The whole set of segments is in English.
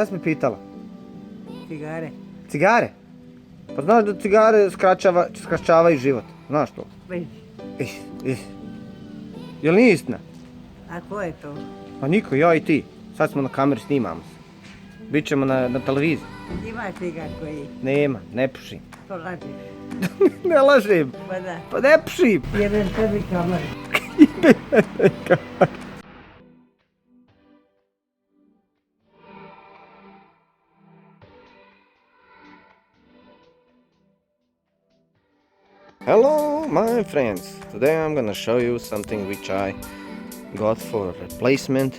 Šta si me pitala? Cigare. Cigare? Pa znaš da cigare skraćavaju život, znaš to? Već. Jel nije istina? A ko je to? Pa niko, ja i ti. Sad smo na kameri, snimamo se. Bićemo na televiziji. Ima cigar koji Nema, ne pušim. to lažiš. Ne lažem. Pa da. Pa ne pušim. Jebem tebi kamar. Hello my friends, today I'm gonna show you something which I got for replacement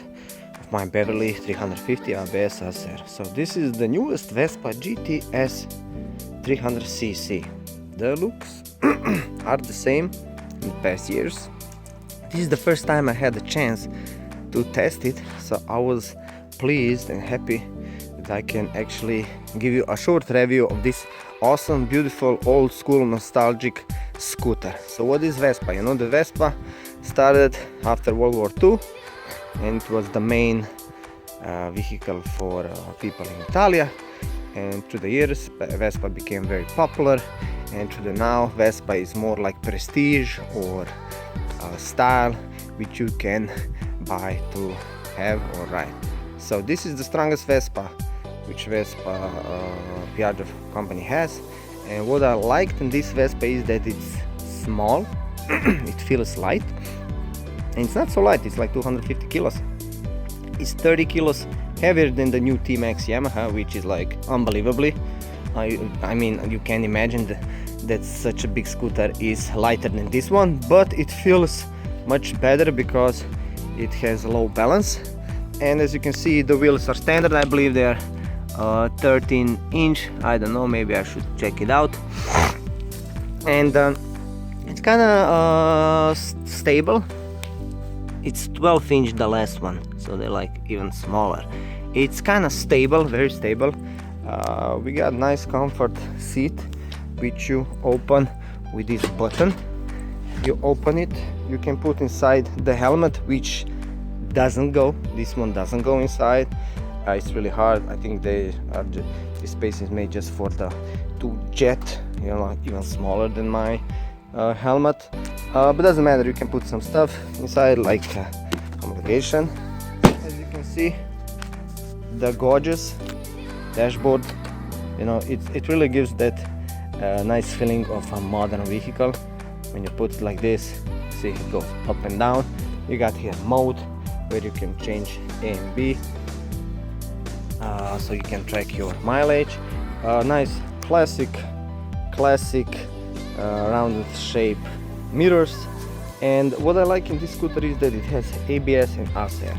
of my Beverly 350 ABS ASR. So this is the newest Vespa GTS 300cc. The looks are the same in the past years. This is the first time I had a chance to test it, so I was pleased and happy that I can actually give you a short review of this awesome, beautiful, old school, nostalgic scooter. So what is Vespa? You know, the Vespa started after World War II and it was the main vehicle for people in Italia, and through the years Vespa became very popular, and through the now Vespa is more like prestige or style which you can buy to have or ride. So this is the strongest Vespa which Vespa Piaggio company has, and what I liked in this Vespa is that it's small, it feels light, and it's not so light, it's like 250 kilos. It's 30 kilos heavier than the new T-Max Yamaha, which is like unbelievably. I mean, you can imagine that such a big scooter is lighter than this one, but it feels much better because it has low balance. And as you can see, the wheels are standard. I believe they are 13 inch. I don't know, maybe I should check it out. And it's kind of stable. It's 12 inch the last one, so they're like even smaller. It's kind of stable, very stable. We got nice comfort seat which you open with this button. You open it, you can put inside the helmet, which doesn't go. This one doesn't go inside. It's really hard. I think this space is made just for the two jet, you know, even smaller than my helmet, but doesn't matter. You can put some stuff inside, like accommodation. As you can see, the gorgeous dashboard, you know, it really gives that nice feeling of a modern vehicle when you put it like this. See, it goes up and down. You got here mode where you can change A and B, so you can track your mileage. Nice classic rounded shape mirrors, and what I like in this scooter is that it has ABS and ASR.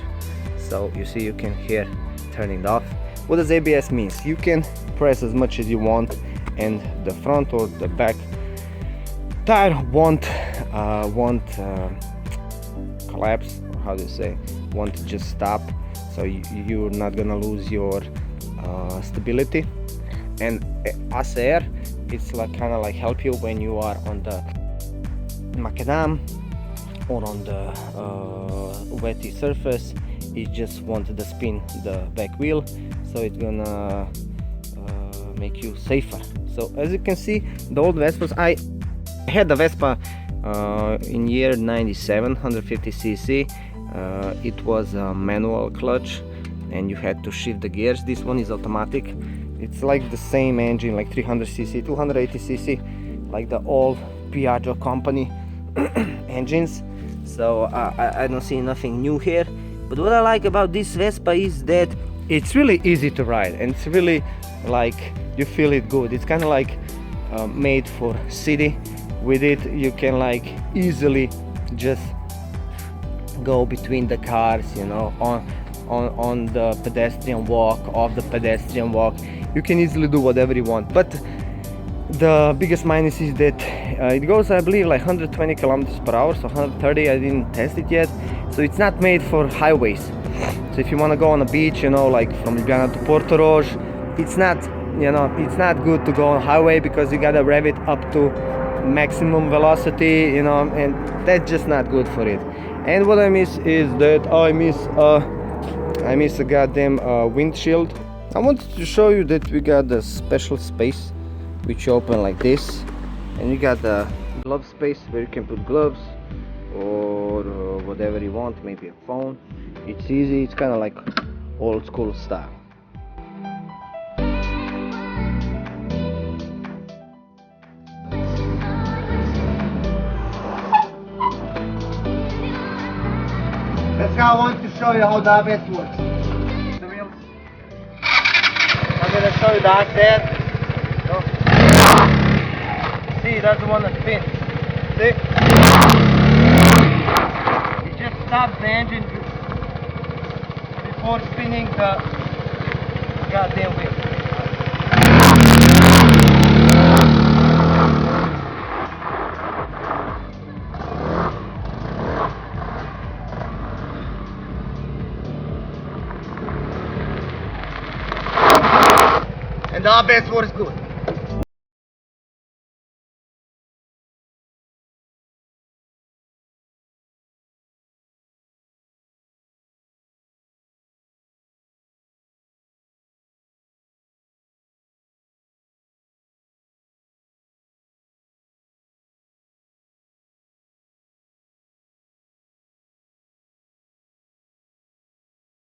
So you see, you can hear turning it off. What does ABS means? You can press as much as you want, and the front or the back tire won't collapse, or how do you say, won't just stop, so you're not gonna lose your stability. And ASR, it's like kind of like help you when you are on the macadam or on the wetty surface. It just wants to spin the back wheel, so it's gonna make you safer. So as you can see, the old Vespas, I had the Vespa in year 97, 150cc. It was a manual clutch and you had to shift the gears. This one is automatic. It's like the same engine, like 300cc, 280cc, like the old Piaggio company engines. So I don't see nothing new here. But what I like about this Vespa is that it's really easy to ride, and it's really like you feel it good. It's kind of like made for city. With it you can like easily just go between the cars, you know, on the pedestrian walk, off the pedestrian walk. You can easily do whatever you want. But the biggest minus is that it goes, I believe, like 120 kilometers per hour, so 130. I didn't test it yet, so it's not made for highways. So if you want to go on a beach, you know, like from Ljubljana to Portorož, it's not, you know, it's not good to go on highway because you gotta rev it up to maximum velocity, you know, and that's just not good for it. And what I miss is that I miss a goddamn windshield. I wanted to show you that we got the special space which you open like this, and you got the glove space where you can put gloves or whatever you want, maybe a phone. It's easy, it's kind of like old school style. That's how I want to show you how the ABS works. The wheels. I'm gonna show you the accent. No. See, that's the one that spins. See? It just stops the engine before spinning the goddamn wheel. And the ABS works good.